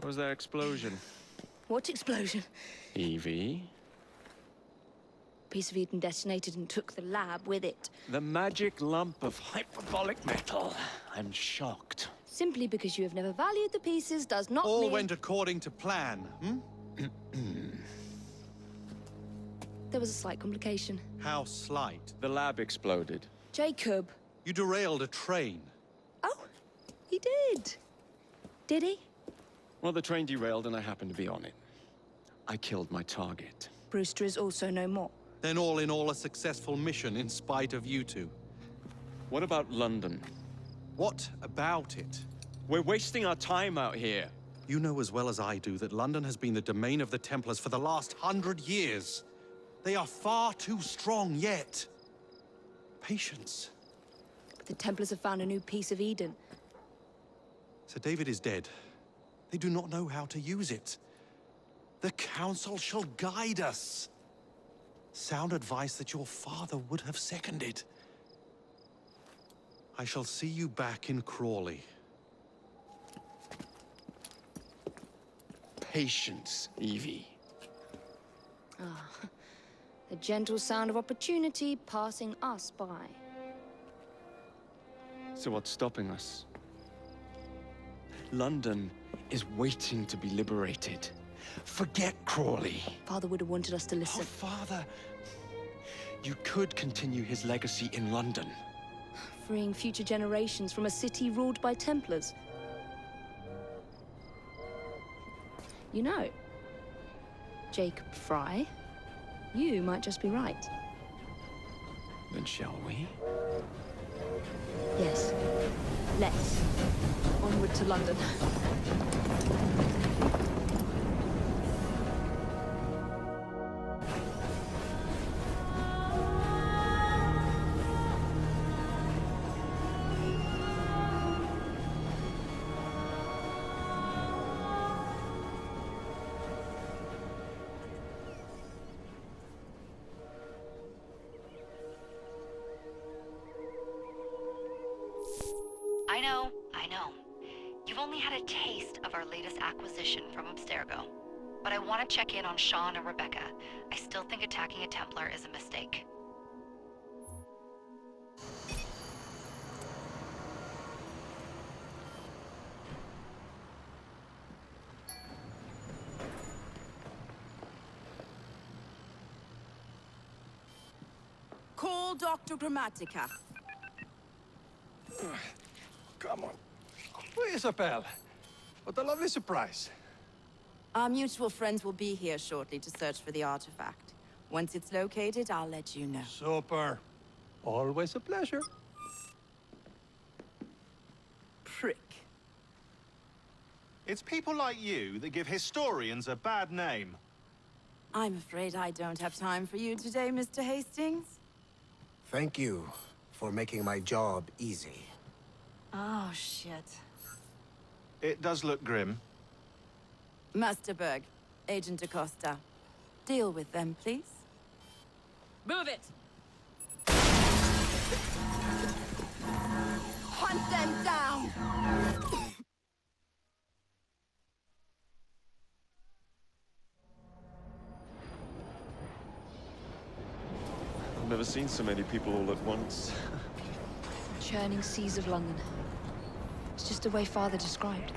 What was that explosion? What explosion? Evie? Piece of Eden detonated and took the lab with it. The magic lump of hyperbolic metal. I'm shocked. Simply because you have never valued the pieces does not All mean... went according to plan, hmm? There was a slight complication. How slight. The lab exploded. Jacob. You derailed a train. Oh, he did. Did he? Well, the train derailed and I happened to be on it. I killed my target. Brewster is also no more. Then all in all a successful mission in spite of you two. What about London? What about it? We're wasting our time out here. You know as well as I do that London has been the domain of the Templars for the last 100 years. They are far too strong yet. Patience. But the Templars have found a new piece of Eden. Sir David is dead. They do not know how to use it. The Council shall guide us. Sound advice that your father would have seconded. I shall see you back in Crawley. Patience, Evie. The gentle sound of opportunity passing us by. So what's stopping us? London is waiting to be liberated. Forget Crawley. Father would have wanted us to Oh, listen. Father. You could continue his legacy in London. Freeing future generations from a city ruled by Templars. You know, Jacob Frye, you might just be right. Then shall we? Yes. Let's. Onward to London. I know. You've only had a taste of our latest acquisition from Abstergo. But I want to check in on Sean and Rebecca. I still think attacking a Templar is a mistake. Call Dr. Grammatica. Come on. Isabel. What a lovely surprise. Our mutual friends will be here shortly to search for the artifact. Once it's located, I'll let you know. Super. Always a pleasure. Prick. It's people like you that give historians a bad name. I'm afraid I don't have time for you today, Mr. Hastings. Thank you for making my job easy. Oh, shit. It does look grim. Master Berg, Agent Acosta. Deal with them, please. Move it! Hunt them down! I've never seen so many people all at once. Churning seas of London. It's just the way Father described.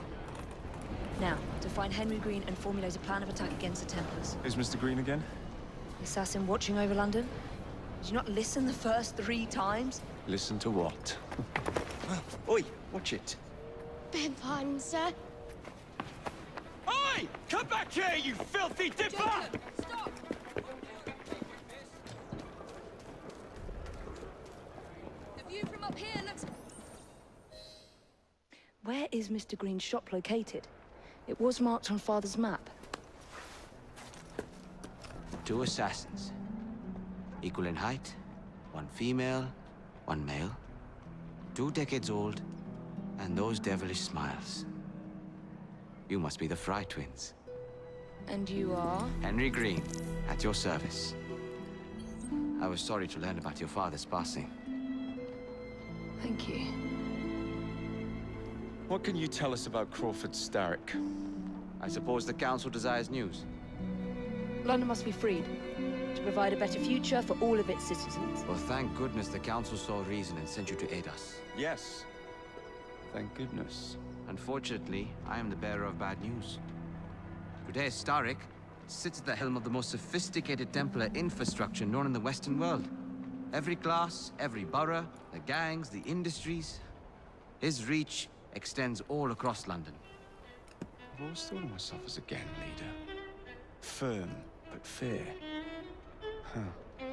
Now, to find Henry Green and formulate a plan of attack against the Templars. Is Mr. Green again? The assassin watching over London? Did you not listen the first 3 times? Listen to what? Oi, watch it. Beg pardon, sir. Oi! Come back here, you filthy dipper! Stop! The view from up here looks... Where is Mr. Green's shop located? It was marked on Father's map. 2 assassins. Equal in height. 1 female, 1 male. 2 decades old. And those devilish smiles. You must be the Frye twins. And you are? Henry Green, at your service. I was sorry to learn about your father's passing. Thank you. What can you tell us about Crawford Starrick? I suppose the Council desires news. London must be freed to provide a better future for all of its citizens. Well, thank goodness the Council saw reason and sent you to aid us. Yes. Thank goodness. Unfortunately, I am the bearer of bad news. Today, Starrick sits at the helm of the most sophisticated Templar infrastructure known in the Western world. Every class, every borough, the gangs, the industries. His reach extends all across London. I've always thought of myself as a gang leader. Firm, but fair. Huh.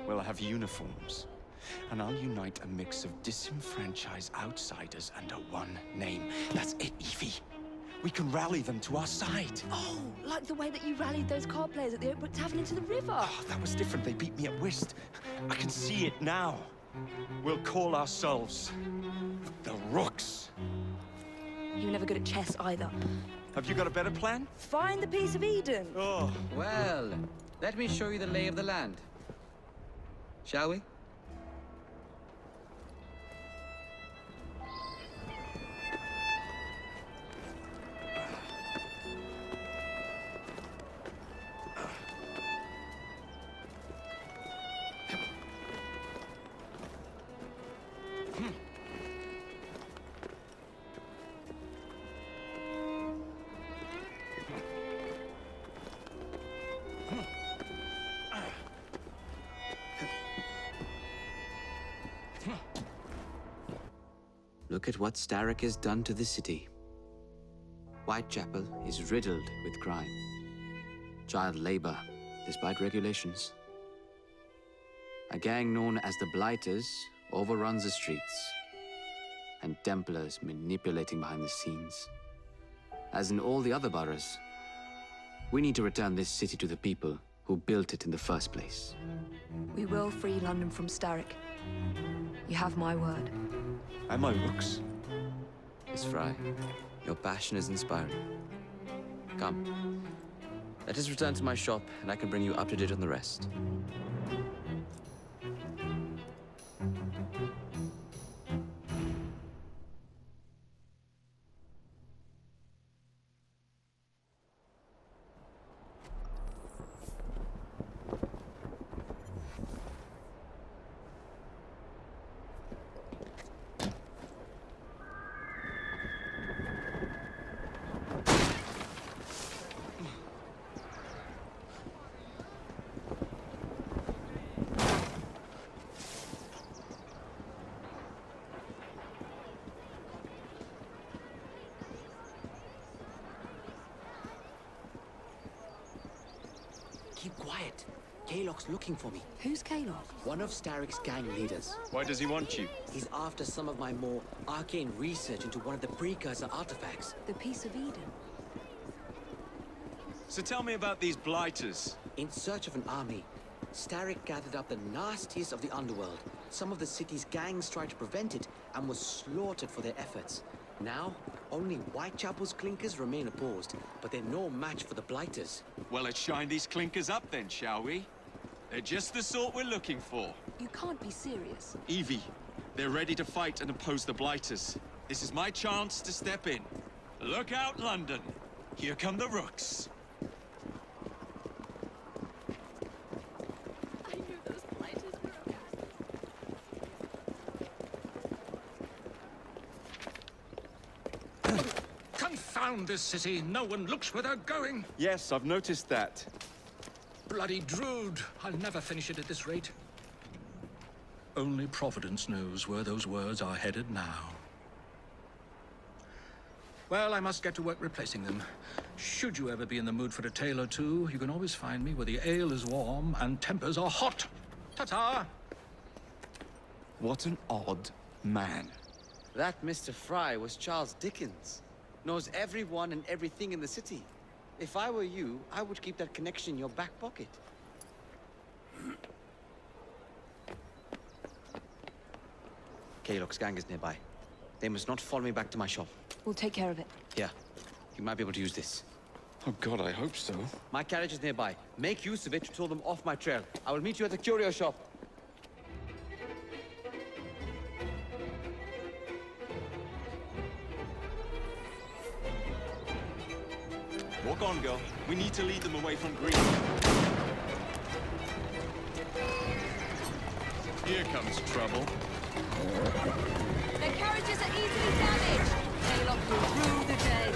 Well, I have uniforms. And I'll unite a mix of disenfranchised outsiders under one name. That's it, Evie. We can rally them to our side. Oh, like the way that you rallied those card players at the Oakbrook Tavern into the river. Oh, that was different. They beat me at whist. I can see it now. We'll call ourselves the Rooks. You were never good at chess either. Have you got a better plan? Find the piece of Eden. Oh. Well, let me show you the lay of the land. Shall we? Look at what Starrick has done to the city. Whitechapel is riddled with crime. Child labor, despite regulations. A gang known as the Blighters overruns the streets, and Templars manipulating behind the scenes. As in all the other boroughs, we need to return this city to the people who built it in the first place. We will free London from Starrick. You have my word. Am I Rooks? Miss Frye, your passion is inspiring. Come, let us return to my shop, and I can bring you up to date on the rest. Keep quiet. Kaylock's looking for me. Who's Kaylock? One of Starrick's gang leaders. Why does he want you? He's after some of my more arcane research into one of the precursor artifacts. The piece of Eden. So tell me about these Blighters. In search of an army, Starrick gathered up the nastiest of the underworld. Some of the city's gangs tried to prevent it and was slaughtered for their efforts. Now, only Whitechapel's clinkers remain opposed, but they're no match for the Blighters. Well, let's shine these clinkers up then, shall we? They're just the sort we're looking for. You can't be serious. Evie, they're ready to fight and oppose the Blighters. This is my chance to step in. Look out, London. Here come the Rooks. I knew those blighters were Confound this city! No one looks where they're going! Yes, I've noticed that. Bloody Drood! I'll never finish it at this rate. Only Providence knows where those words are headed now. Well, I must get to work replacing them. Should you ever be in the mood for a tale or two, you can always find me where the ale is warm and tempers are hot. Ta-ta! What an odd man. That Mr. Frye was Charles Dickens. Knows everyone and everything in the city. If I were you, I would keep that connection in your back pocket. Kaylock's gang is nearby. They must not follow me back to my shop. We'll take care of it. Here, you might be able to use this. Oh God, I hope so. My carriage is nearby. Make use of it to throw them off my trail. I will meet you at the curio shop. Walk on, girl. We need to lead them away from Green. Here comes trouble. Their carriages are easily damaged. Haylock will rue the day.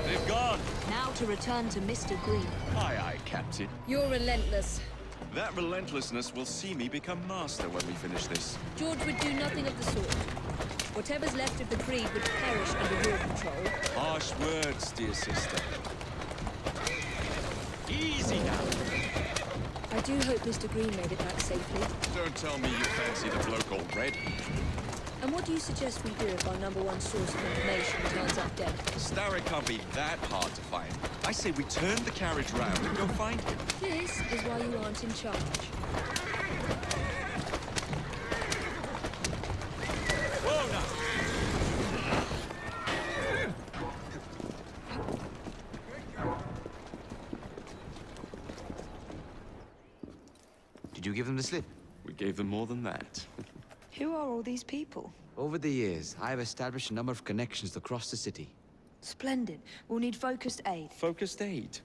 They've gone. Now to return to Mr. Green. Aye, aye, Captain. You're relentless. That relentlessness will see me become master when we finish this. George would do nothing of the sort. Whatever's left of the Creed would perish under your control. Harsh words, dear sister. Easy now. I do hope Mr. Green made it back safely. Don't tell me you fancy the bloke already. And what do you suggest we do if our #1 source of information turns up dead? Starrick can't be that hard to find. I say we turn the carriage round and go find him. This is why you aren't in charge. Whoa, now! Did you give them the slip? We gave them more than that. Who are all these people? Over the years, I have established a number of connections across the city. Splendid. We'll need focused aid. Focused aid.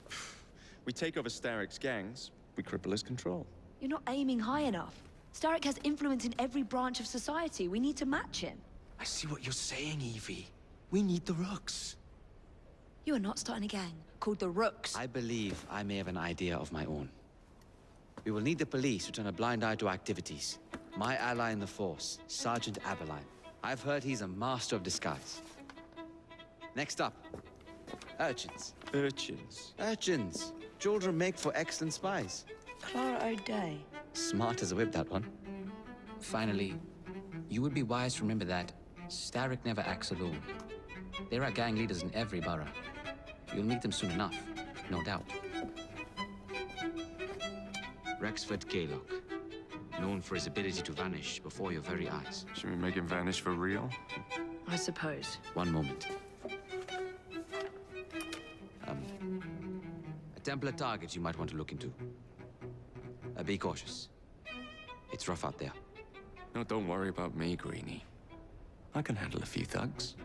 We take over Starrick's gangs, we cripple his control. You're not aiming high enough. Starrick has influence in every branch of society. We need to match him. I see what you're saying, Evie. We need the Rooks. You are not starting a gang called the Rooks. I believe I may have an idea of my own. We will need the police to turn a blind eye to activities. My ally in the force, Sergeant Aberline. I've heard he's a master of disguise. Next up, urchins. Urchins? Urchins. Children make for excellent spies. Clara O'Day. Smart as a whip, that one. Finally, you would be wise to remember that Starrick never acts alone. There are gang leaders in every borough. You'll meet them soon enough, no doubt. Rexford Gaylock, known for his ability to vanish before your very eyes. Should we make him vanish for real? I suppose. One moment. A Templar target you might want to look into. Be cautious. It's rough out there. No, don't worry about me, Greenie. I can handle a few thugs.